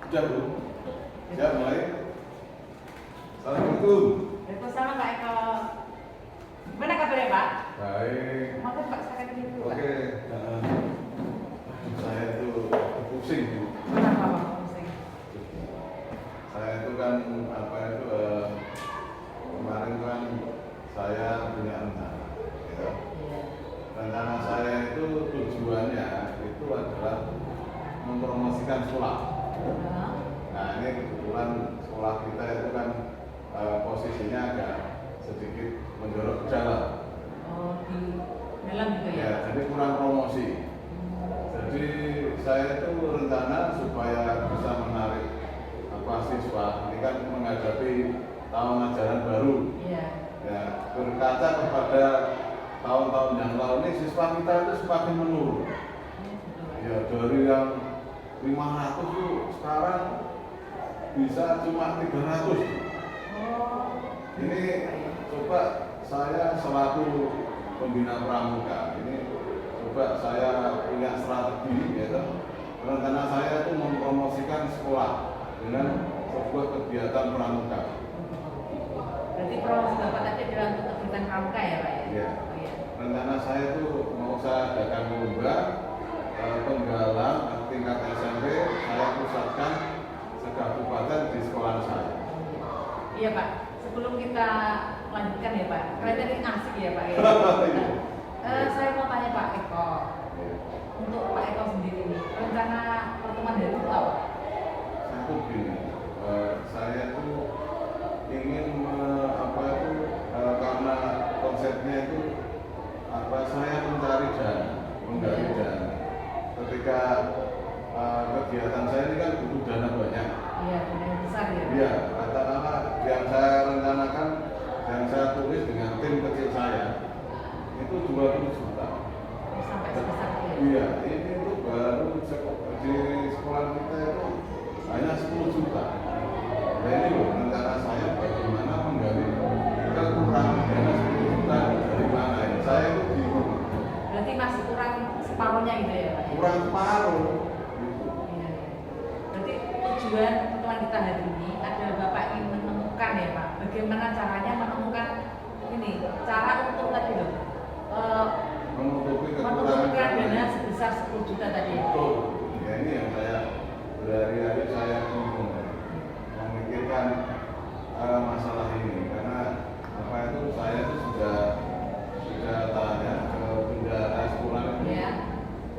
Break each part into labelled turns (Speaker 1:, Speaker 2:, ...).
Speaker 1: Sudah Bu, siap mulai. Assalamualaikum.
Speaker 2: Waalaikumsalam Pak Eko. Gimana kabarnya Pak?
Speaker 1: Baik.
Speaker 2: Maaf Pak, saya ini dulu Pak.
Speaker 1: Oke. Saya itu pusing Bu.
Speaker 2: Kenapa Pak pusing?
Speaker 1: Saya itu kan kemarin kan saya punya rencana. Ya.
Speaker 2: Iya.
Speaker 1: Rencana saya itu tujuannya itu adalah mempromosikan sekolah. Nah ini kebetulan sekolah kita itu kan posisinya agak sedikit menjorok ke dalam.
Speaker 2: Oh, di dalam juga ya?
Speaker 1: Ya, jadi kurang promosi. Jadi saya itu rencana supaya bisa menarik siswa. Ini kan menghadapi tahun ajaran baru.
Speaker 2: Iya.
Speaker 1: Ya, berkaca kepada tahun-tahun yang lalu ini siswa kita itu semakin menurun. Ya, dari yang 500 itu sekarang bisa cuma 300.
Speaker 2: Oh.
Speaker 1: Ini coba saya selaku pembina pramuka, ini coba saya punya strategi, ya, rencana saya itu mempromosikan sekolah dengan sebuah kegiatan pramuka.
Speaker 2: Berarti promosi Bapak tadi adalah untuk kegiatan pramuka ya Pak ya?
Speaker 1: Iya.
Speaker 2: Oh, iya.
Speaker 1: Rencana saya itu mau saya adakan lomba penggalan tingkat SMP, saya pusatkan sekabupaten di sekolah saya.
Speaker 2: Iya Pak, sebelum kita lanjutkan ya Pak, kalian tadi asik ya Pak ya? Saya mau tanya Pak Eko, untuk Pak Eko sendiri nih, rencana pertemuan dari itu apa?
Speaker 1: Saya tuh gini, saya tuh ingin karena konsepnya itu saya mencari menggali dana. Ketika kegiatan saya ini kan butuh dana banyak.
Speaker 2: Iya, dana yang besar ya.
Speaker 1: Iya, katakanlah yang saya rencanakan, yang saya tulis dengan tim kecil saya itu 20 juta.
Speaker 2: Sampai sebesar itu ya?
Speaker 1: Iya, ini tuh baru di sekolah kita itu hanya 10 juta. Nah ini loh rencana saya bagaimana menggali kekurangan dana 10 juta dari mana ini. Saya itu bingung.
Speaker 2: Berarti masih kurang separuhnya gitu ya Pak?
Speaker 1: Kurang separuh.
Speaker 2: Iya. Berarti tujuan pertemuan kita hari ini adalah Bapak ingin menemukan ya Pak, bagaimana caranya menemukan ini, cara untuk tadi loh,
Speaker 1: Menutupi
Speaker 2: menemukan
Speaker 1: kekurangan
Speaker 2: dana sebesar 10 juta tadi.
Speaker 1: Betul. Ya ini yang saya berhari-hari saya bingung memikirkan masalah ini karena saya itu sudah tanya ke bendahara sekolah ini
Speaker 2: Ya.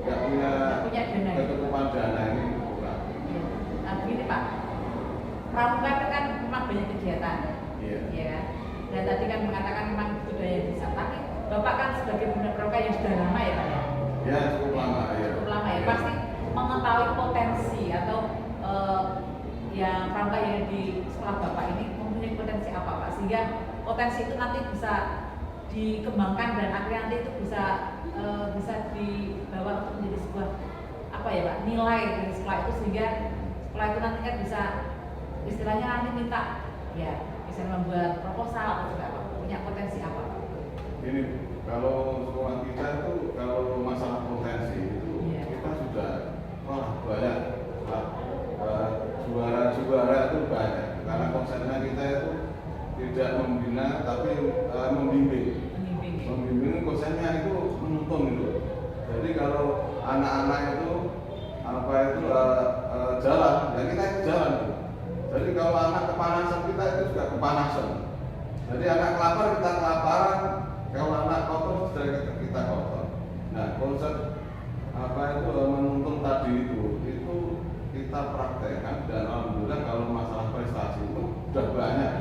Speaker 1: nggak punya
Speaker 2: dana.
Speaker 1: kecukupan dana ini kurang.
Speaker 2: Iya. Nah begini Pak, pramuka itu kan memang banyak kegiatan.
Speaker 1: Iya.
Speaker 2: Iya kan? Dan tadi kan mengatakan memang budaya bisa, tapi Bapak kan sebagai pembina pramuka yang sudah lama ya Pak ya?
Speaker 1: Ya cukup lama ya.
Speaker 2: Cukup lama ya, pasti mengetahui potensi atau yang pramuka yang di sekolah Bapak ini mempunyai potensi apa Pak? Sehingga potensi itu nanti bisa dikembangkan dan akhirnya nanti itu bisa dibawa untuk menjadi sebuah apa ya Pak, nilai dari sekolah itu, sehingga sekolah itu nanti kan bisa istilahnya nanti minta ya bisa membuat proposal atau juga apa, punya potensi apa Pak?
Speaker 1: Ini kalau sekolah kita itu kalau masalah potensi itu kita sudah banyak juara itu banyak karena konsepnya kita itu tidak membina tapi membimbing. Membimbing konsepnya itu menuntun gitu. Jadi kalau anak-anak itu jalan, ya kita itu jalan. Jadi kalau anak kepanasan kita itu juga kepanasan. Jadi anak kelapar kita kelaparan, kalau anak kotor sudah kita kotor. Nah konsep menuntun tadi itu kita praktekkan dan alhamdulillah kalau masalah prestasi itu sudah banyak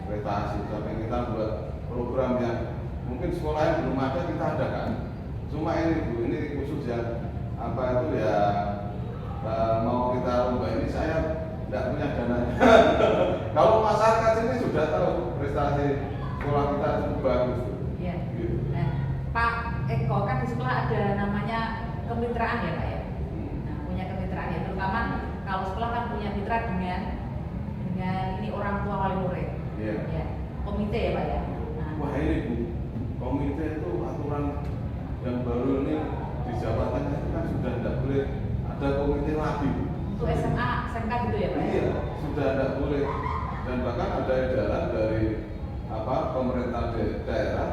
Speaker 1: prestasi sampai kita buat program yang mungkin sekolah yang belum ada kita adakan. Cuma ini Bu, ini khusus yang mau kita lomba ini saya tidak punya dananya. Kalau masyarakat ini sudah tahu prestasi sekolah kita cukup bagus.
Speaker 2: Iya.
Speaker 1: Gitu.
Speaker 2: Nah, Pak Eko kan di sekolah ada namanya kemitraan ya Pak ya. Nah, punya kemitraan ya, terutama kalau sekolah kan punya mitra dengan ini orang tua wali murid.
Speaker 1: Iya.
Speaker 2: Ya, komite ya Pak ya. Nah,
Speaker 1: Wah ini Bu, komite itu aturan yang baru ini di jabatan itu kan sudah tidak boleh ada komite lagi.
Speaker 2: untuk SMA, SMK gitu ya Pak?
Speaker 1: Iya, sudah tidak boleh. Dan bahkan ada edaran dari pemerintah daerah,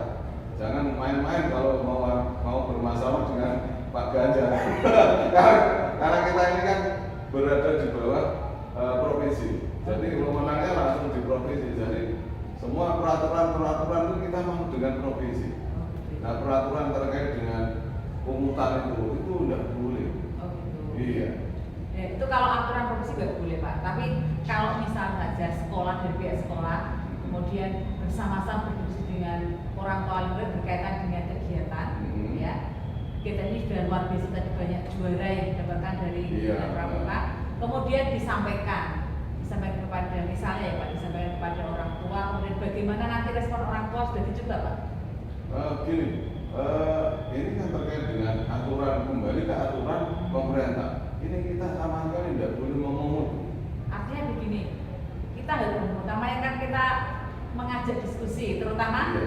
Speaker 1: jangan main-main kalau mau bermasalah dengan Pak Ganjar. karena kita ini kan berada di bawah provinsi, jadi wewenangnya langsung di provinsi. Jadi semua peraturan itu kita mau dengan provinsi. Nah, peraturan terkait dengan pungutan itu tidak boleh.
Speaker 2: Oh gitu.
Speaker 1: Iya.
Speaker 2: Ya, itu kalau aturan provinsi nggak boleh Pak. Tapi kalau misalnya saja sekolah dari pihak sekolah, kemudian bersama-sama berdiskusi dengan orang tua murid berkaitan dengan kegiatan, ya. Kegiatan ini sudah luar biasa, tadi banyak juara yang didapatkan dari pramuka. Kemudian disampaikan kepada misalnya ya Pak, disampaikan kepada orang tua. Kemudian bagaimana nanti respon orang tua sudah dicoba Pak?
Speaker 1: Ini kan terkait dengan aturan, kembali ke aturan pemerintah. Ini kita sama sekali tidak boleh memungut.
Speaker 2: Artinya begini, kita harus memungut. Namanya kan kita mengajak diskusi, terutama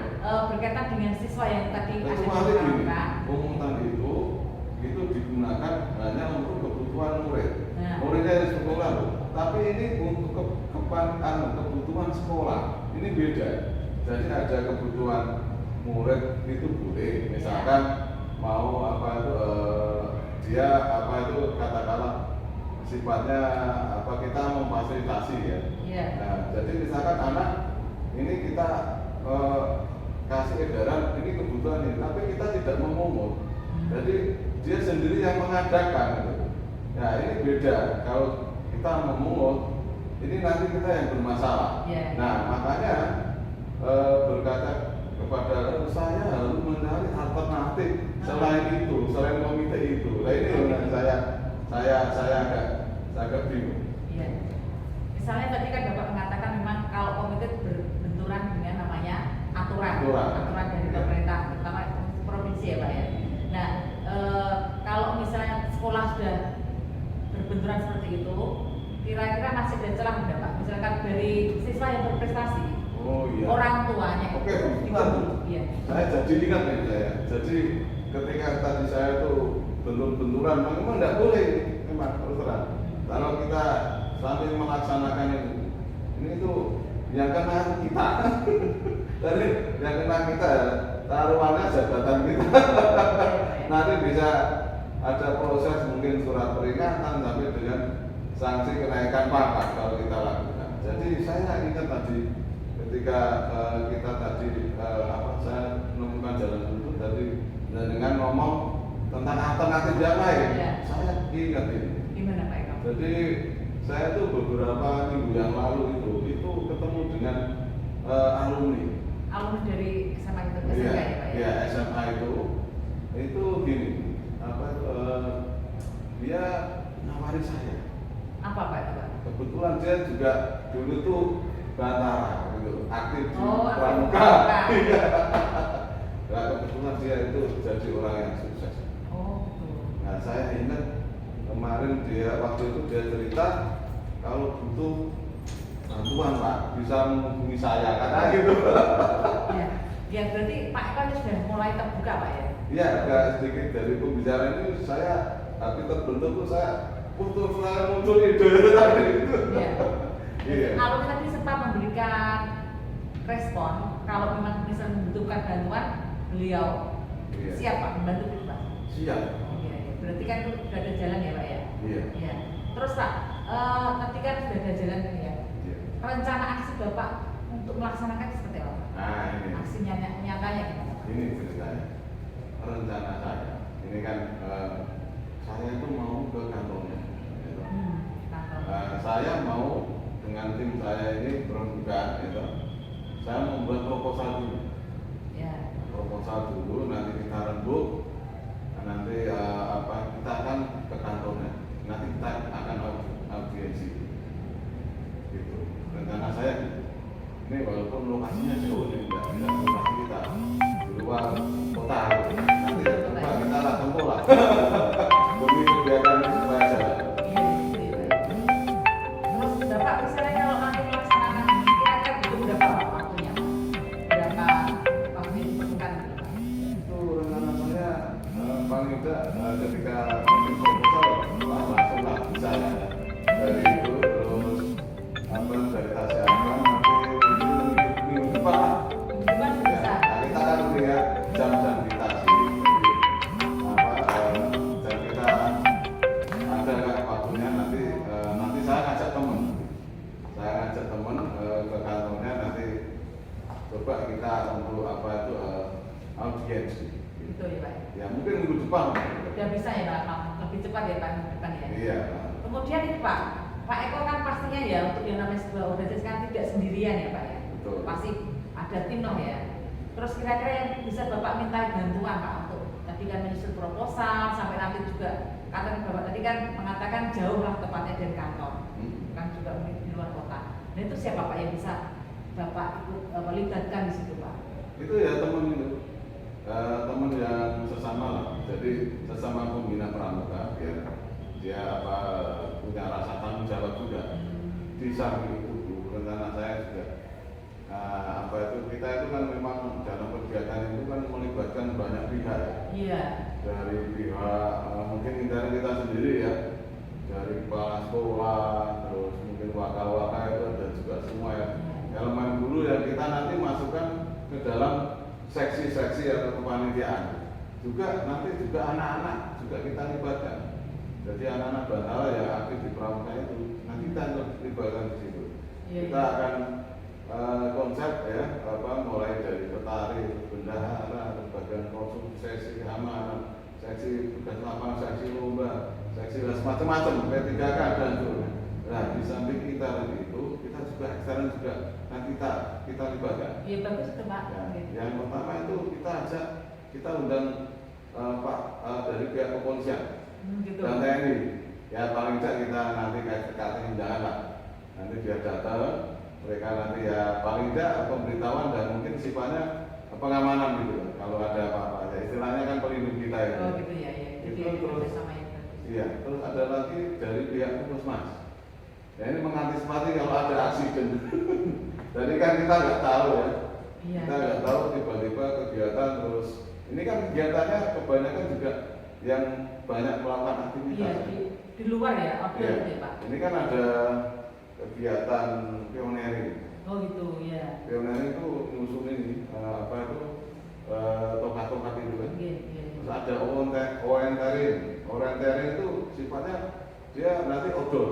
Speaker 2: berkaitan dengan siswa yang tadi ada di pramuka.
Speaker 1: Pemungutan itu digunakan hanya untuk kebutuhan murid.
Speaker 2: Nah.
Speaker 1: Muridnya di sekolah, tapi ini untuk kebutuhan sekolah. Ini beda. Jadi ada kebutuhan murid itu boleh, misalkan mau dia katakanlah sifatnya kita memfasilitasi ya. Nah, jadi misalkan anak ini kita kasih edaran ini kebutuhan ini, tapi kita tidak memungut. Jadi dia sendiri yang mengadakan gitu. Nah, ini beda. Kalau kita memungut, ini nanti kita yang bermasalah. Nah, makanya berkata kepada saya harus mencari alternatif selain itu, selain komite itu. Nah, ini yang saya agak bingung.
Speaker 2: Iya. Misalnya tadi kan Bapak mengatakan memang kalau komite berbenturan dengan namanya aturan dari pemerintah, terutama provinsi ya Pak ya. Nah, kalau misalnya sekolah sudah berbenturan seperti itu, kira-kira masih ada celah tidak Pak? Misalkan dari siswa yang berprestasi, orang tuanya.
Speaker 1: Oke,
Speaker 2: iya.
Speaker 1: Saya jadi ingat nih saya. Jadi ketika tadi saya tuh benturan, memang tidak boleh, memang terus terang. Kalau kita sambil melaksanakan ini tuh yang kena kita. Jadi yang kena kita taruhannya jabatan kita. Nanti bisa ada proses mungkin surat peringatan sampai dengan sanksi kenaikan pangkat kalau kita lakukan. Jadi saya ingat tadi ketika kita tadi saya menemukan jalan buntu tadi dengan ngomong tentang alternatif yang lain. Saya ingat ini.
Speaker 2: Gimana Pak Eko?
Speaker 1: Jadi saya tuh beberapa minggu yang lalu itu ketemu dengan alumni
Speaker 2: dari SMA itu SMK ya Pak ya?
Speaker 1: Iya, SMA itu gini, dia nawari saya.
Speaker 2: Apa Pak itu Pak?
Speaker 1: Kebetulan dia juga dulu tuh Bantara gitu, aktif di
Speaker 2: pramuka.
Speaker 1: Iya. Nah, kebetulan dia itu jadi orang yang sukses. Nah, saya ingat kemarin waktu itu dia cerita kalau butuh bantuan Pak bisa menghubungi saya kata gitu.
Speaker 2: Ya berarti Pak Eko sudah mulai terbuka Pak ya?
Speaker 1: Iya, agak sedikit dari pembicaraan ini saya hati terbentuk tuh saya muncul ide tadi itu.
Speaker 2: Iya. Kalau tadi sempat memberikan respon kalau memang misalnya membutuhkan bantuan beliau siap Pak membantu itu Pak?
Speaker 1: Siap.
Speaker 2: Iya. Berarti kan itu sudah ada jalan ya Pak ya?
Speaker 1: Iya.
Speaker 2: Terus Pak, ketika sudah ada jalan ini ya, rencana aksi Bapak untuk melaksanakan seperti apa?
Speaker 1: Nah ini.
Speaker 2: Aksinya nyatanya gimana?
Speaker 1: Ini ceritanya. Rencana saya, ini kan saya itu mau ke kantornya. Gitu. Saya mau dengan tim saya ini berembukan, gitu. Saya membuat proposal dulu. Proposal dulu, nanti kita rembuk, nanti kita akan ke kantornya. Nanti kita akan audiensi. Gitu. Rencana saya gitu. Ini walaupun lokasinya jauh nih, tidak lokasi kita di luar kota. Nanti kita lah tempuh lah. Demi kebijakan supaya jalan.
Speaker 2: Terus Bapak misalnya kalau nanti melaksanakan kira-kira butuh berapa waktunya? Berapa waktu yang diperlukan?
Speaker 1: Itu rencana saya
Speaker 2: bisa ya Pak, lebih cepat ya Pak ke depan ya.
Speaker 1: Iya.
Speaker 2: Kemudian ini Pak Eko kan pastinya ya untuk yang namanya sebuah organisasi kan tidak sendirian ya Pak ya.
Speaker 1: Betul.
Speaker 2: Pasti ada tim loh ya. Terus kira-kira yang bisa Bapak minta bantuan Pak untuk tadi kan menyusun proposal sampai nanti juga kata Bapak tadi kan mengatakan jauh lah tepatnya dari kantor, kan juga di luar kota. Nah itu siapa Pak yang bisa Bapak ikut melibatkan di situ Pak?
Speaker 1: Itu ya teman itu, teman yang sesama lah. Jadi sesama pembina pramuka, dia apa punya rasa tanggung jawab juga. Di samping itu rencana saya juga apa itu kita itu kan memang dalam kegiatan itu kan melibatkan banyak pihak ya.
Speaker 2: Iya.
Speaker 1: Dari pihak mungkin dari kita sendiri ya, dari kepala sekolah, terus mungkin wakil-wakil itu ada juga semua ya. Elemen guru yang kita nanti masukkan ke dalam seksi-seksi atau kepanitiaan. Juga nanti juga anak-anak juga kita libatkan. Jadi anak-anak Bantala yang aktif di pramuka itu nanti kita libatkan di situ.
Speaker 2: Iya,
Speaker 1: Kita akan konsep ya, mulai dari petari, bendahara, bagian konsumsi, seksi keamanan, seksi tugas lapangan, seksi lomba, seksi macam-macam, P3K dan sebagainya. Nah di samping kita nanti itu kita juga ekstern juga nanti kita libatkan.
Speaker 2: Iya bagus itu Pak.
Speaker 1: Ya, yang pertama itu kita undang Pak dari pihak kepolisian
Speaker 2: Gitu.
Speaker 1: dan TNI. Ya paling tidak kita nanti kasih undangan lah. Nanti dia datang, mereka nanti ya paling tidak pemberitahuan dan mungkin sifatnya pengamanan gitu. Kalau ada apa-apa, ya istilahnya kan pelindung kita itu.
Speaker 2: Oh gitu ya, ya. Jadi
Speaker 1: Itu terus,
Speaker 2: sama yang bagus.
Speaker 1: iya, terus ada lagi dari pihak puskesmas. Ya ini mengantisipasi kalau ada aksiden. Jadi kan kita nggak tahu ya.
Speaker 2: Iya.
Speaker 1: Kita nggak tahu tiba-tiba kegiatan terus. Ini kan kegiatannya kebanyakan juga yang banyak melakukan aktivitas.
Speaker 2: Iya di luar ya, outdoor
Speaker 1: Iya.
Speaker 2: ya Pak.
Speaker 1: Ini kan ada kegiatan pioneri.
Speaker 2: Oh gitu ya.
Speaker 1: Pioneri itu nyusun ini apa itu tokat-tokat itu kan.
Speaker 2: Iya, iya.
Speaker 1: Terus ada orientering. Orientering itu sifatnya dia nanti outdoor.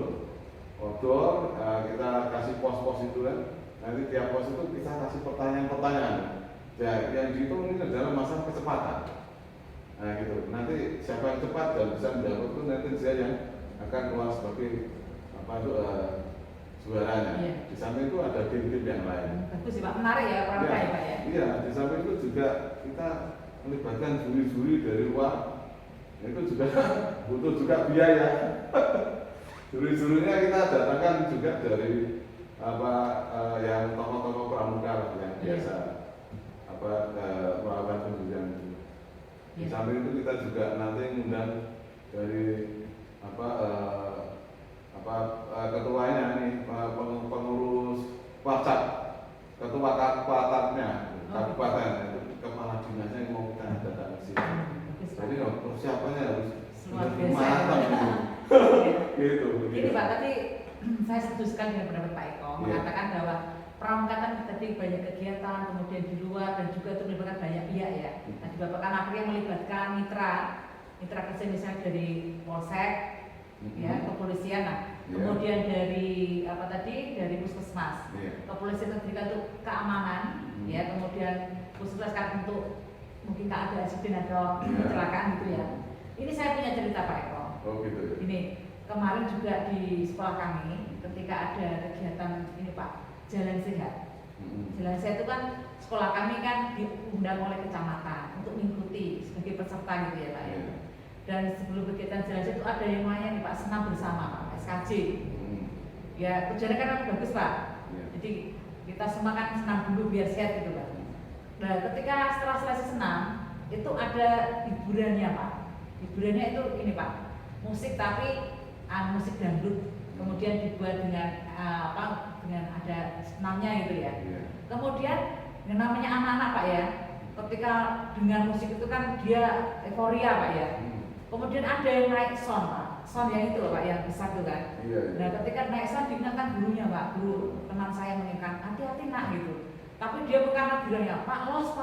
Speaker 1: Outdoor kita kasih pos-pos itu kan. Nanti tiap pos itu kita kasih pertanyaan-pertanyaan. Ya, yang dihitung ini adalah masalah kecepatan. Nah gitu. Nanti siapa yang cepat dan bisa menjawab itu nanti dia yang akan keluar sebagai apa itu juaranya.
Speaker 2: Iya.
Speaker 1: Di samping itu ada tim-tim yang lain.
Speaker 2: Bagus sih Pak, menarik ya pramuka ya Pak ya.
Speaker 1: Iya, di samping itu juga kita melibatkan juri-juri dari luar. Itu juga butuh juga biaya. Juri-jurinya kita datangkan juga dari apa yang tokoh-tokoh pramuka yang biasa melakukan penjurian itu. Di samping itu kita juga nanti mengundang dari ketuanya nih pengurus pacak, ketua kabupatennya, kabupaten itu kepala dinasnya yang mau kita datang ke sini. Jadi persiapannya harus
Speaker 2: luar biasa.
Speaker 1: matang gitu.
Speaker 2: Ini Pak, tadi saya setuju sekali dengan pendapat Pak Eko mengatakan bahwa pramuka kan tadi banyak kegiatan, kemudian di luar dan juga itu melibatkan banyak pihak ya. Nah, di Bapak kan akhirnya melibatkan mitra kerja misalnya dari Polsek, ya kepolisian, nah kemudian dari apa tadi dari puskesmas, kepolisian tadi kan untuk keamanan, ya kemudian puskesmas kan untuk mungkin tak ada insiden atau kecelakaan gitu ya. Ini saya punya cerita Pak Eko.
Speaker 1: Oh gitu.
Speaker 2: Ini kemarin juga di sekolah kami ketika ada kegiatan ini Pak, Jalan Sehat. Jalan Sehat itu kan sekolah kami kan diundang oleh kecamatan untuk mengikuti sebagai peserta gitu ya Pak ya. Dan sebelum kegiatan Jalan Sehat itu ada yang namanya nih Pak, senam bersama Pak, SKJ. Ya tujuannya kan bagus Pak. Jadi kita semua kan senam dulu biar sehat gitu Pak. Nah ketika setelah selesai senam itu ada hiburannya Pak. Hiburannya itu ini Pak, musik tapi musik dangdut, kemudian dibuat dengan dengan ada senamnya gitu ya. Kemudian yang namanya anak-anak Pak ya, ketika dengan musik itu kan dia euforia Pak ya. Kemudian ada yang naik sound Pak, sound yang itu Pak yang besar itu kan. Nah ketika naik sound diingatkan gurunya Pak, guru teman saya mengingatkan hati-hati nak gitu. Tapi dia bukan bilangnya Pak los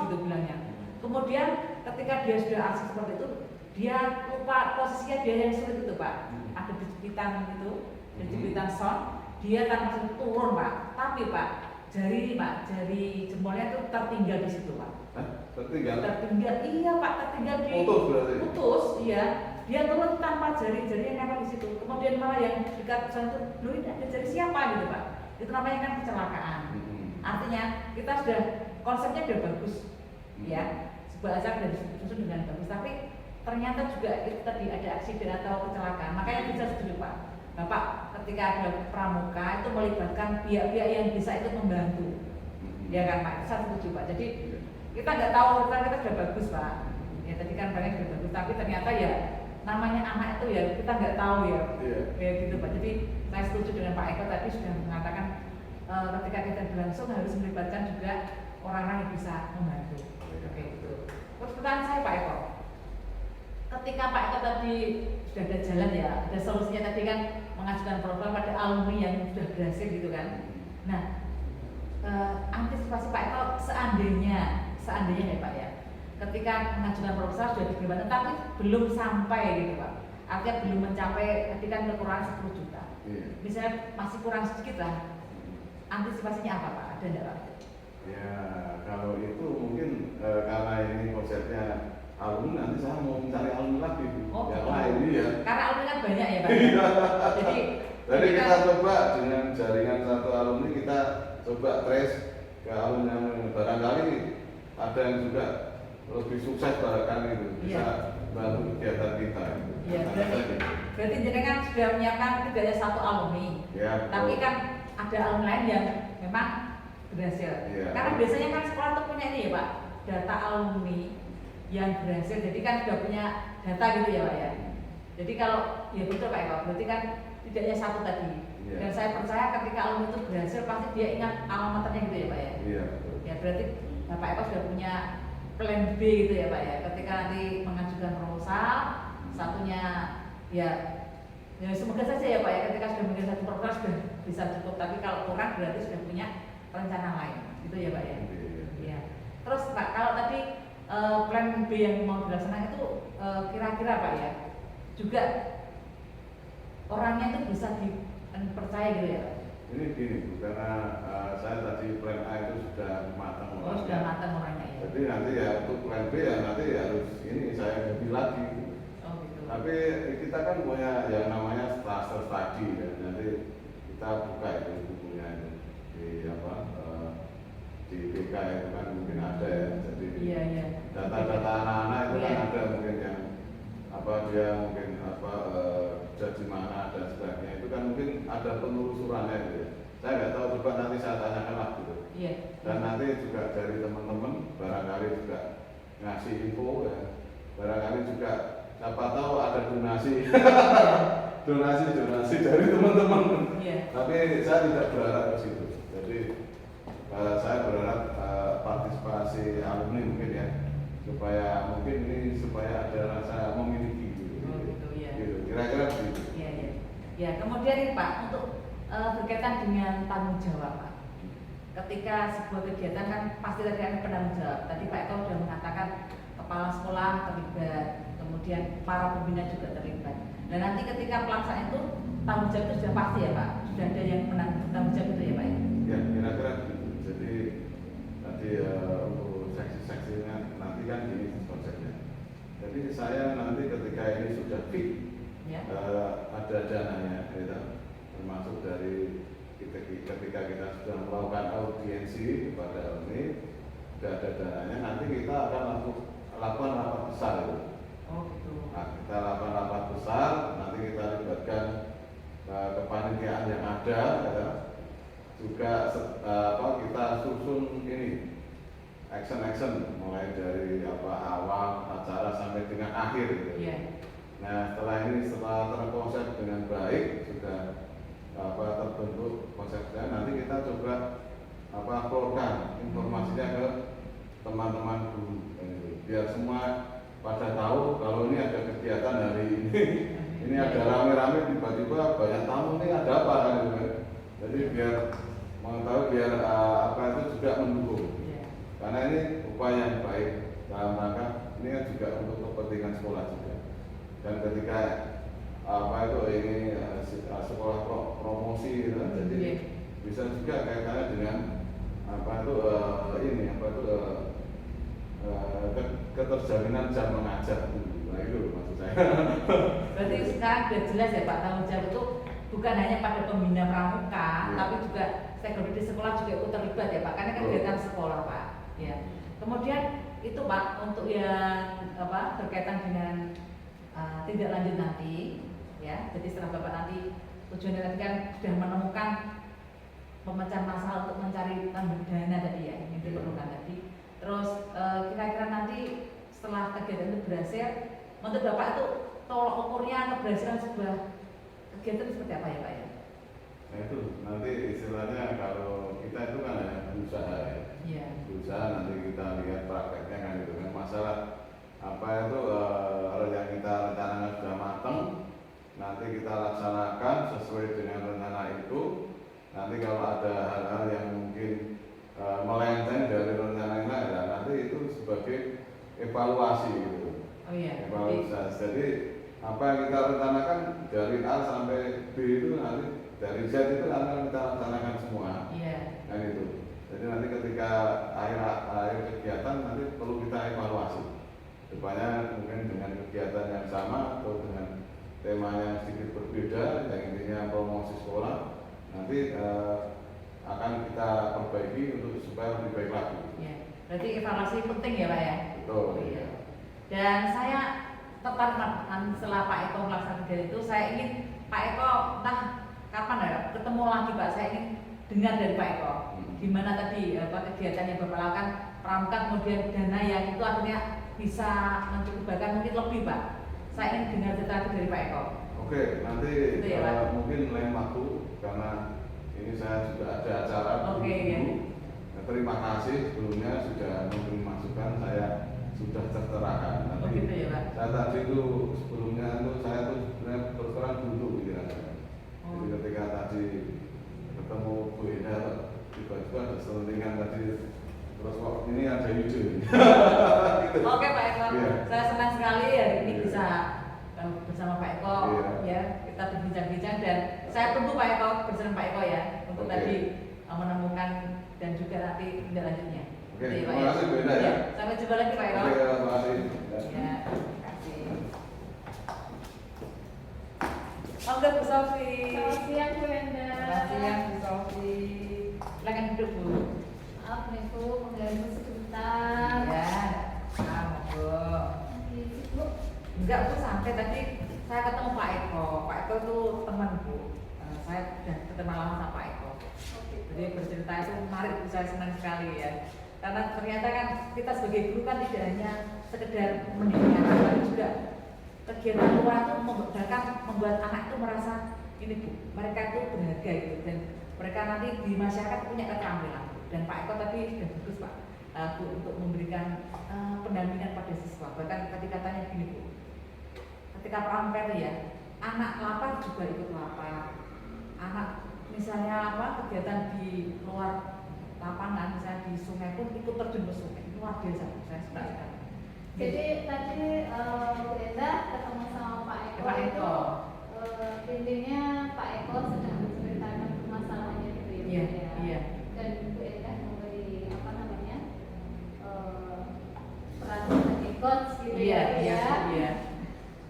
Speaker 2: gitu bilangnya. Kemudian ketika dia sudah asik seperti itu, dia lupa posisinya dia yang sulit itu Pak. Ada di jepitan itu, di jepitan sound, dia kan langsung turun Pak. Tapi Pak, jari jempolnya itu tertinggal di situ Pak.
Speaker 1: tertinggal.
Speaker 2: Iya Pak, tertinggal di
Speaker 1: Putus berarti.
Speaker 2: putus, iya. Dia turun tanpa jari-jari yang nempel di situ. Kemudian malah yang dekat sana itu, loh ini ada jari siapa gitu Pak? Itu namanya kan kecelakaan. Artinya kita sudah konsepnya sudah bagus, ya. Sebuah acara sudah disusun dengan bagus, tapi ternyata juga itu tadi ada aksiden atau kecelakaan. Makanya bisa setuju Pak. Bapak ketika ada pramuka itu melibatkan pihak-pihak yang bisa ikut membantu. Ya kan Pak, itu saya setuju Pak. Jadi kita nggak tahu kita sudah bagus Pak. Ya tadi kan banyak sudah bagus, tapi ternyata ya namanya anak itu ya kita nggak tahu ya. Ya gitu Pak. Jadi saya setuju dengan Pak Eko tadi sudah mengatakan ketika kita berlangsung harus melibatkan juga orang-orang yang bisa membantu. Oke gitu. Terus pertanyaan saya Pak Eko, ketika Pak Eko tadi sudah ada jalan ya, ada solusinya tadi kan mengajukan program pada alumni yang sudah berhasil gitu kan. Nah, antisipasi Pak Eko seandainya ya Pak ya, ketika mengajukan proposal sudah diterima tapi belum sampai gitu Pak, artinya belum mencapai tadi kan kekurangan 10 juta, misalnya masih kurang sedikit lah, antisipasinya apa Pak? Ada nggak Pak?
Speaker 1: Ya kalau itu mungkin karena ini konsepnya alumni, nanti saya mau mencari alumni lagi yang lain ya.
Speaker 2: Karena alumni kan banyak ya Pak.
Speaker 1: Jadi kita coba dengan jaringan satu alumni, kita coba trace ke alumni barangkali ada yang juga lebih sukses barangkali itu bisa bantu kegiatan kita.
Speaker 2: Iya, berarti jenengan sudah menyiapkan tidak hanya satu alumni, tapi kan ada alumni lain yang memang berhasil. Karena biasanya kan sekolah tuh punya ini ya Pak, data alumni yang berhasil, jadi kan sudah punya data gitu ya Pak ya. Jadi kalau ya betul Pak Eko, berarti kan tidak hanya satu tadi. Dan saya percaya ketika alumni itu berhasil pasti dia ingat alma maternya gitu ya Pak ya.
Speaker 1: Iya betul.
Speaker 2: Ya berarti Pak Eko sudah punya plan B gitu ya Pak ya. Ketika nanti mengajukan proposal, satunya ya semoga saja ya Pak ya, ketika sudah mengirim satu proposal sudah bisa cukup, tapi kalau kurang berarti sudah punya rencana lain gitu ya Pak ya. Iya. Terus Pak, kalau tadi plan B yang mau dilaksanakan itu kira-kira Pak ya, juga orangnya itu bisa dipercaya gitu ya Pak?
Speaker 1: Ini gini, karena saya tadi plan A itu sudah matang.
Speaker 2: Oh sudah matang orangnya ya.
Speaker 1: Jadi nanti ya untuk plan B ya nanti harus ini saya ganti lagi.
Speaker 2: Oh gitu.
Speaker 1: Tapi kita kan punya yang namanya cluster study ya. Nanti kita buka itu bukunya itu di di BK itu kan mungkin ada ya. Jadi data-data anak-anak itu kan ada mungkin yang dia mungkin kerja di mana dan sebagainya, itu kan mungkin ada penelusurannya gitu ya. Saya nggak tahu, coba nanti saya tanyakan lah gitu. Dan nanti juga dari teman-teman barangkali juga ngasih info ya, barangkali juga siapa tahu ada donasi donasi dari teman-teman. Tapi saya tidak berharap ke situ. Jadi saya berharap partisipasi alumni mungkin ya, supaya mungkin ini supaya ada rasa memiliki gitu. Kira-kira begitu.
Speaker 2: Ya, kemudian ini Pak, untuk berkaitan dengan tanggung jawab Pak. Ketika sebuah kegiatan kan pasti ada penanggung jawab. Tadi Pak Eko sudah mengatakan kepala sekolah terlibat, kemudian para pembina juga terlibat. Dan nanti ketika pelaksanaan itu tanggung jawab itu sudah pasti ya Pak. Sudah ada yang menanggung jawab itu ya Pak ya.
Speaker 1: Ya, kira-kira begitu. Jadi nanti untuk seksi-seksinya nanti kan ini konsepnya. Jadi saya nanti ketika ini sudah fix ada dananya, termasuk dari ketika kita sudah melakukan audiensi kepada alumni, sudah ada dananya, nanti kita akan lakukan rapat besar itu. Nah, kita lakukan rapat besar, nanti kita libatkan kepanitiaan yang ada, juga kita susun ini action mulai dari awal acara sampai dengan akhir gitu. Nah setelah terkonsep dengan baik, sudah terbentuk konsepnya, nanti kita coba keluarkan informasinya ke teman-teman guru, biar semua pada tahu kalau ini ada kegiatan hari ini ada rame-rame, tiba-tiba banyak tamu, ini ada apa kan gitu. Jadi biar mengetahui, biar itu juga mendukung. Karena ini upaya yang baik dalam rangka ini kan juga untuk kepentingan sekolah juga. Dan ketika ini sekolah promosi gitu, jadi bisa juga kaitannya dengan keterjaminan jam mengajar. Nah itu maksud saya.
Speaker 2: Berarti sekarang sudah jelas ya Pak, tanggung jawab itu bukan hanya pada pembina pramuka,
Speaker 1: Ya.
Speaker 2: tapi juga stakeholder di sekolah juga ikut terlibat ya Pak, karena kan kegiatan sekolah Pak. Ya. Kemudian itu Pak untuk yang berkaitan dengan tindak lanjut nanti, ya. Jadi setelah Bapak nanti tujuannya nanti kan sudah menemukan pemecahan masalah untuk mencari tambah dana tadi ya, yang diperlukan tadi. Terus kira-kira nanti setelah kegiatan itu berhasil, menurut Bapak itu tolok ukurnya keberhasilan sebuah kegiatan seperti apa ya Pak ya?
Speaker 1: Nah itu nanti istilahnya kalau kita itu kan hanya berusaha ya.
Speaker 2: Iya.
Speaker 1: Berusaha nanti kita lihat prakteknya kan itu kan masalah apa itu kalau yang kita rencanakan sudah matang, nanti kita laksanakan sesuai dengan rencana itu. Nanti kalau ada hal-hal yang mungkin melenceng dari rencana yang lain, nanti itu sebagai evaluasi gitu.
Speaker 2: Oh iya.
Speaker 1: Evaluasi. Jadi apa yang kita rencanakan dari A sampai B itu nanti dari Z itu akan kita laksanakan semua.
Speaker 2: Iya.
Speaker 1: Kan itu. Jadi nanti ketika akhir kegiatan nanti perlu kita evaluasi. Depannya mungkin dengan kegiatan yang sama atau dengan tema yang sedikit berbeda, yang intinya promosi sekolah, nanti akan kita perbaiki untuk supaya lebih baik lagi.
Speaker 2: Iya. Berarti evaluasi penting ya Pak ya?
Speaker 1: Betul.
Speaker 2: Iya. Dan saya tertarik setelah Pak Eko melaksanakan kegiatan itu, saya ingin Pak Eko entah kapan ya ketemu lagi Pak, saya ingin dengar dari Pak Eko gimana tadi kegiatan yang Bapak lakukan pramuka, kemudian dana yang itu akhirnya bisa mencukupi mungkin lebih Pak. Saya ingin dengar cerita dari Pak Eko.
Speaker 1: Oke, nanti
Speaker 2: ya,
Speaker 1: mungkin lain waktu karena ini saya juga ada acara
Speaker 2: dulu. Ya.
Speaker 1: Nah, terima kasih sebelumnya sudah memberi masukan, saya sudah tercerahkan. Nanti
Speaker 2: gitu ya Pak.
Speaker 1: Saya tadi itu sebelumnya itu saya tuh sebenarnya berperan dulu pikiran saya. Jadi ketika tadi ketemu Bu Ida, tiba-tiba ada selentingan tadi, terus kok ini ada ide.
Speaker 2: Gitu. Oke Pak Eko, saya senang sekali hari ini bisa bersama Pak Eko ya, kita berbincang-bincang dan saya tunggu Pak Eko bersama Pak Eko ya untuk tadi menemukan dan juga nanti tindak lanjutnya.
Speaker 1: Oke, terima kasih Bu Ida ya.
Speaker 2: Sampai jumpa lagi Pak Eko.
Speaker 1: Oke, terima kasih.
Speaker 2: Ya, terima kasih. Oke Bu Sofi.
Speaker 3: Selamat siang Bu Enda.
Speaker 2: Selamat siang Bu Sofi. Silakan duduk Bu.
Speaker 3: Maaf nih Bu, mengganggu sebentar.
Speaker 2: Ya, sama Bu.
Speaker 3: Bu.
Speaker 2: Enggak Bu, sampai tadi saya ketemu Pak Eko. Pak Eko itu teman Bu. Saya sudah ketemu lama sama Pak Eko. Jadi bercerita itu menarik Bu, saya senang sekali ya. Karena ternyata kan kita sebagai guru kan tidak hanya sekedar mendidik anak, tapi juga kegiatan luar itu membuat anak itu merasa ini Bu, mereka itu berharga gitu, dan mereka nanti di masyarakat punya keterampilan. Dan Pak Eko tadi sudah bagus Pak Bu untuk memberikan pendampingan pada siswa. Bahkan tadi katanya gini Bu, ketika pramuka itu ya, anak lapar juga ikut lapar. Anak misalnya kegiatan di luar lapangan, misalnya di sungai pun ikut terjun ke sungai. Luar biasa, saya suka sekali.
Speaker 3: Jadi tadi Bu Enda ketemu sama Pak Eko.
Speaker 2: Pak Eko.
Speaker 3: Intinya Pak Eko sedang menceritakan permasalahannya gitu ya.
Speaker 2: Iya, iya.
Speaker 3: Dan Bu Enda memberi peran sebagai coach gitu
Speaker 2: Iya,
Speaker 3: ya.
Speaker 2: iya, iya.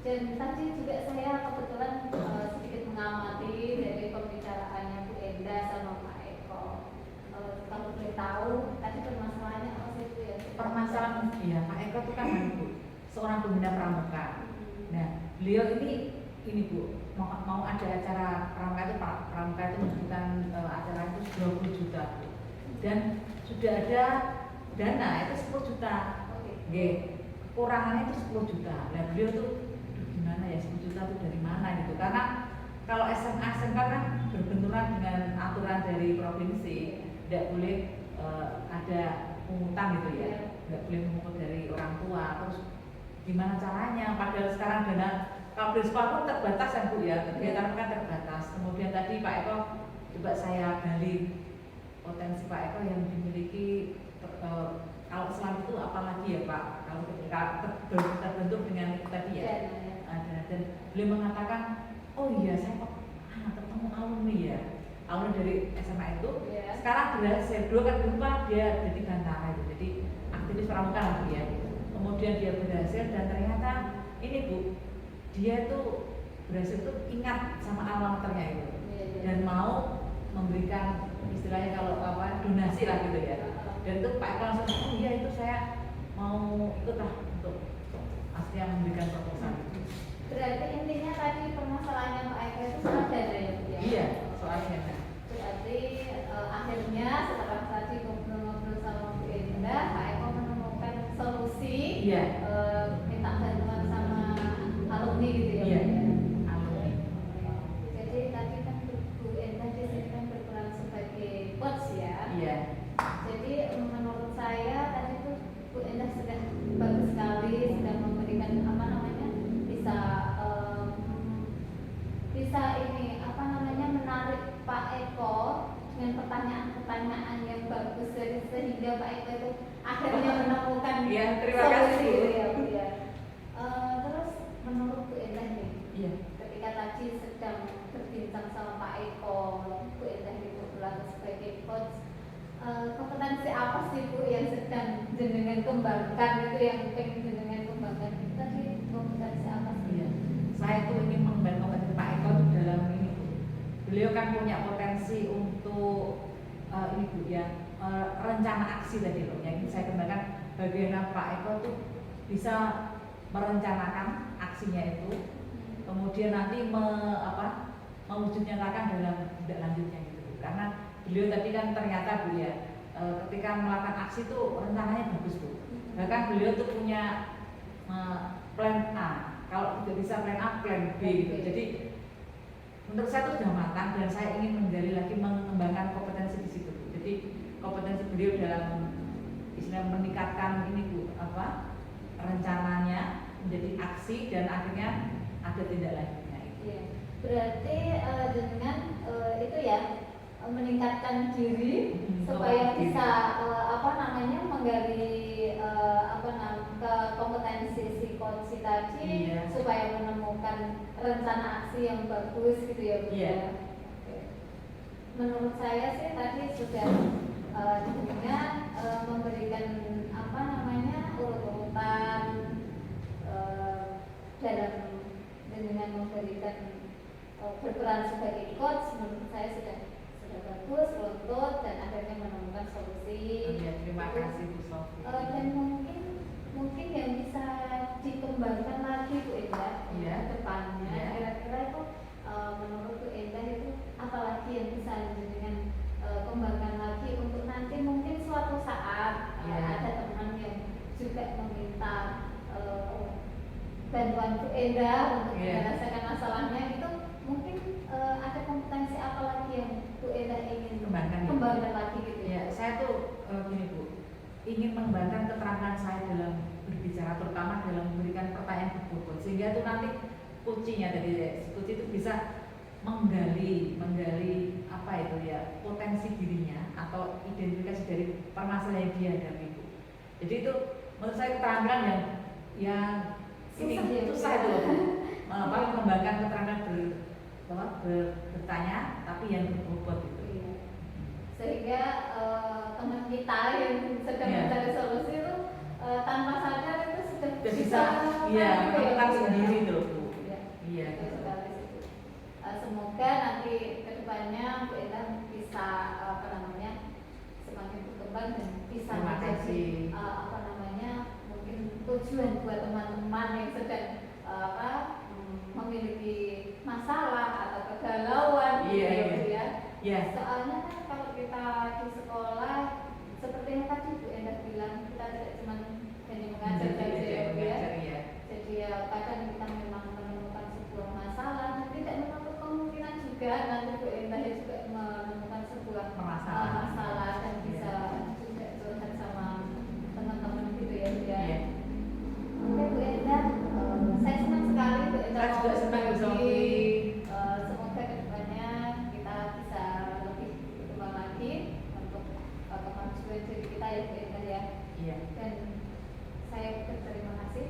Speaker 3: Dan tadi juga saya kebetulan sedikit mengamati dari pembicaraannya Bu Enda sama Pak Eko. Kalau boleh tahu, tadi permasalahannya apa sih Bu ya?
Speaker 2: Permasalahan dia, Pak Eko itu kan Bu, seorang pembina pramuka. Nah, beliau ini Bu, mau ada acara pramuka itu menunjukkan acara itu 20 juta Bu. Dan sudah ada dana itu 10 juta. Oke. Kurangannya itu 10 juta. Nah, beliau tuh gimana ya 10 juta itu dari mana gitu? Karena kalau SMA SMK kan berbenturan dengan aturan dari provinsi, tidak boleh ada pungutan gitu ya, nggak boleh mengumpul dari orang tua. Terus gimana caranya? Padahal sekarang dana kalau di sekolah pun terbatas kan Bu ya, kegiatan kan terbatas. Kemudian tadi Pak Eko coba saya gali potensi Pak Eko yang dimiliki. Kalau selain itu apalagi ya Pak? Kalau ketika terbentuk dengan itu tadi ya, ada. Dan beliau mengatakan, oh iya saya ketemu alumni ya, alumni dari SMA itu. Sekarang berhasil, dulu kan lupa dia jadi bantara itu. Jadi aktivis pramuka lah Bu ya. Kemudian dia berhasil dan ternyata ini Bu, dia tuh berhasil tuh ingat sama alma maternya itu dan mau memberikan istilahnya kalau apa donasi lah gitu ya. Dan itu Pak Eko langsung, oh iya itu saya mau ikutlah untuk aslinya memberikan proposal.
Speaker 3: Berarti intinya tadi permasalahannya Pak Eko itu soal dana ya Bu ya?
Speaker 2: Iya, soalnya.
Speaker 3: Berarti akhirnya setelah tadi ngobrol-ngobrol sama Bu Endah, Pak Eko menemukan solusi.
Speaker 2: Iya.
Speaker 3: Minta bantuan sama alumni gitu ya.
Speaker 2: Iya.
Speaker 3: Bu ya?
Speaker 2: Alumni.
Speaker 3: Jadi tadi kan Bu Endah di sini kan berperan sebagai coach ya.
Speaker 2: Iya.
Speaker 3: Jadi menurut saya tadi tuh Bu Endah sudah bagus sekali, sudah memberikan apa namanya bisa ini apa namanya menarik Pak Eko dengan pertanyaan-pertanyaan yang bagus sehingga Pak Eko itu akhirnya menemukan
Speaker 2: Iya, terima kasih, Bu.
Speaker 3: solusi ya Bu ya. Terus menurut Bu Endah nih,
Speaker 2: Iya.
Speaker 3: ketika tadi sedang berbincang sama Pak Eko, Bu Endah itu berlaku sebagai coach, kompetensi apa sih Bu yang sedang jenengan kembangkan itu yang pengen jenengan kembangkan itu tadi kompetensi apa sih?
Speaker 2: Iya. Saya tuh ingin mengembangkan kompetensi Pak Eko tuh dalam ini Bu. Beliau kan punya potensi untuk ini Bu ya rencana aksi tadi loh. Yang ingin saya kembangkan bagaimana Pak Eko tuh bisa merencanakan aksinya itu, kemudian nanti mewujud nyatakan dalam tindak lanjutnya gitu. Karena beliau tadi kan ternyata Bu ya ketika melakukan aksi itu rencananya bagus Bu. Bahkan beliau tuh punya plan A, kalau tidak bisa plan A, plan B gitu. Jadi menurut saya itu sudah matang dan saya ingin menggali lagi mengembangkan kompetensi di situ. Jadi kompetensi beliau dalam istilah meningkatkan ini Bu rencananya menjadi aksi dan akhirnya ada tindak lanjutnya.
Speaker 3: Iya. Berarti dengan itu ya meningkatkan diri supaya bisa menggali ke kompetensi si coach tadi.
Speaker 2: Iya.
Speaker 3: Supaya menemukan rencana aksi yang bagus gitu ya Bu.
Speaker 2: Iya.
Speaker 3: Oke. Menurut saya sih tadi sudah dengan memberikan urut-urutan dalam dengan memberikan berperan sebagai coach, menurut saya sudah bagus, runtut dan akhirnya menemukan solusi.
Speaker 2: Ya, terima kasih Bu Sofi.
Speaker 3: Dan mungkin yang bisa dikembangkan lagi Bu Endah
Speaker 2: Iya.
Speaker 3: ke depannya.
Speaker 2: Iya.
Speaker 3: Kira-kira itu menurut Bu Endah itu apalagi yang bisa dengan kembangkan lagi untuk nanti mungkin suatu saat
Speaker 2: Iya.
Speaker 3: ada teman yang juga meminta bantuan Bu Endah untuk
Speaker 2: Iya.
Speaker 3: menyelesaikan masalahnya itu mungkin ada kompetensi apa lagi yang Bu Endah ingin kembangkan lagi gitu
Speaker 2: Ya, saya tuh gini Bu, ingin mengembangkan keterampilan saya dalam berbicara, terutama dalam memberikan pertanyaan berbobot, sehingga itu nanti kuncinya tadi kunci itu bisa menggali apa itu ya potensi dirinya atau identifikasi dari permasalahan yang dia hadapi Bu. Jadi itu menurut saya keterampilan yang ini susah itu loh Bu. Mengembangkan keterampilan bertanya tapi yang berbobot itu.
Speaker 3: Iya. Sehingga teman kita yang sedang
Speaker 2: Iya.
Speaker 3: mencari solusi itu tanpa sadar itu sudah
Speaker 2: bisa melakukan sendiri tuh Bu. Iya.
Speaker 3: Betul sekali sih, Bu. Semoga nanti kedepannya Bu Endah bisa semakin berkembang dan bisa
Speaker 2: Terima
Speaker 3: menjadi
Speaker 2: kasih.
Speaker 3: mungkin tujuan buat teman-teman yang sedang memiliki masalah atau kegalauan
Speaker 2: Iya,
Speaker 3: gitu
Speaker 2: iya.
Speaker 3: ya.
Speaker 2: Iya.
Speaker 3: Soalnya kan kalau kita di sekolah seperti yang tadi Bu Endah bilang, kita tidak cuma hanya mengajar saja ya Bu ya.
Speaker 2: Iya.
Speaker 3: Jadi ya kadang kita memang menemukan sebuah masalah dan tidak menutup kemungkinan juga nanti Bu Endah juga menemukan sebuah masalah dan bisa juga curhat sama teman-teman gitu ya Bu ya.
Speaker 2: Iya.
Speaker 3: Oke Bu Endah, saya senang sekali Bu Endah
Speaker 2: Saya juga senang Bu Sofi.
Speaker 3: Semoga kedepannya kita bisa lebih berkembang lagi untuk kemajuan diri kita ya Bu Endah ya.
Speaker 2: Iya.
Speaker 3: Dan saya berterima kasih